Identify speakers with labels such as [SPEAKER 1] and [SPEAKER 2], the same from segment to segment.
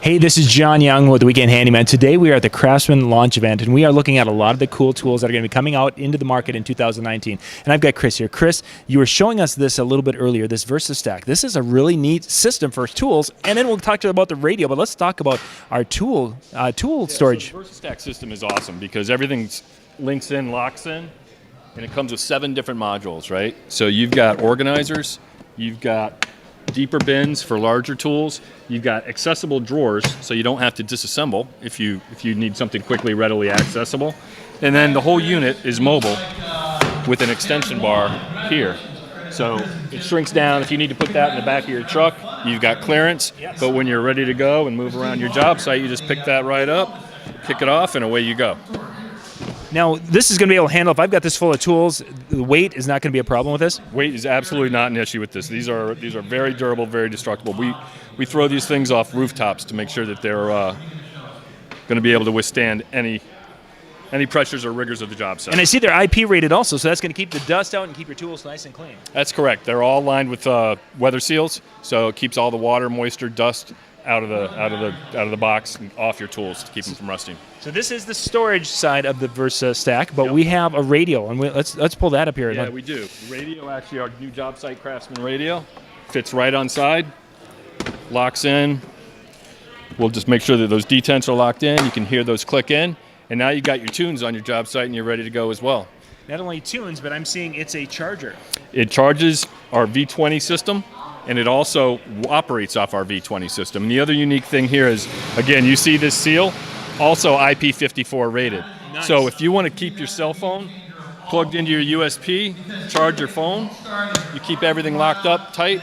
[SPEAKER 1] Hey, this is John Young with the Weekend Handyman. Today we are at the Craftsman launch event, and we are looking at a lot of the cool tools that are going to be coming out into the market in 2019. And I've got Chris here. Chris, you were showing us this a little bit earlier, this VersaStack. This is a really neat system for tools, and then we'll talk to you about the radio, but let's talk about our tool storage.
[SPEAKER 2] So the VersaStack system is awesome because everything links in, locks in, and it comes with 7 different modules, right? So you've got organizers, you've got deeper bins for larger tools. You've got accessible drawers, so you don't have to disassemble if you need something quickly, readily accessible. And then the whole unit is mobile with an extension bar here. So it shrinks down. If you need to put that in the back of your truck, you've got clearance. Yes. But when you're ready to go and move around your job site, you just pick that right up, kick it off, and away you go.
[SPEAKER 1] Now, this is going to be able to handle, if I've got this full of tools, the weight is not going to be a problem with this?
[SPEAKER 2] Weight is absolutely not an issue with this. These are very durable, very destructible. We throw these things off rooftops to make sure that they're going to be able to withstand any pressures or rigors of the job site.
[SPEAKER 1] And I see they're IP rated also, so that's going to keep the dust out and keep your tools nice and clean.
[SPEAKER 2] That's correct. They're all lined with weather seals, so it keeps all the water, moisture, dust out of the box and off your tools to keep them from rusting.
[SPEAKER 1] So this is the storage side of the VersaStack, but we have a radio, and let's pull that up here.
[SPEAKER 2] Yeah, we do. The radio, actually, our new job site Craftsman radio, fits right on side, locks in. We'll just make sure that those detents are locked in. You can hear those click in, and now you got your tunes on your job site, and you're ready to go as well.
[SPEAKER 1] Not only tunes, but I'm seeing it's a charger.
[SPEAKER 2] It charges our V20 system, and it also operates off our V20 system. And the other unique thing here is, again, you see this seal, also IP54 rated. Nice. So if you want to keep your cell phone plugged into your USB, charge your phone, you keep everything locked up tight,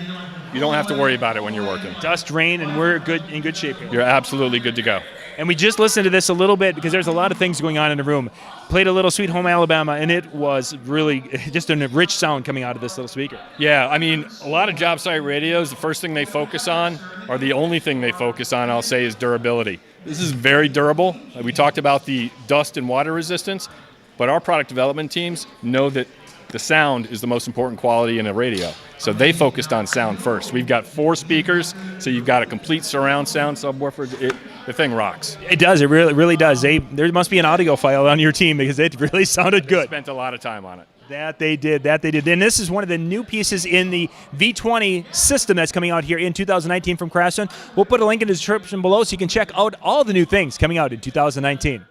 [SPEAKER 2] you don't have to worry about it when you're working.
[SPEAKER 1] Dust, rain, and we're in good shape here.
[SPEAKER 2] You're absolutely good to go.
[SPEAKER 1] And we just listened to this a little bit because there's a lot of things going on in the room. Played a little Sweet Home Alabama, and it was really just a rich sound coming out of this little speaker.
[SPEAKER 2] Yeah, I mean, a lot of job site radios, the first thing they focus on, or the only thing they focus on, I'll say, is durability. This is very durable. We talked about the dust and water resistance, but our product development teams know that the sound is the most important quality in a radio. So they focused on sound first. We've got 4 speakers, so you've got a complete surround sound subwoofer. The thing rocks.
[SPEAKER 1] It does. It really does. There must be an audio file on your team because it really sounded good.
[SPEAKER 2] Spent a lot of time on it.
[SPEAKER 1] That they did. And this is one of the new pieces in the V20 system that's coming out here in 2019 from Craftsman. We'll put a link in the description below so you can check out all the new things coming out in 2019.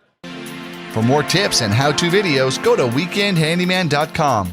[SPEAKER 3] For more tips and how-to videos, go to weekendhandyman.com.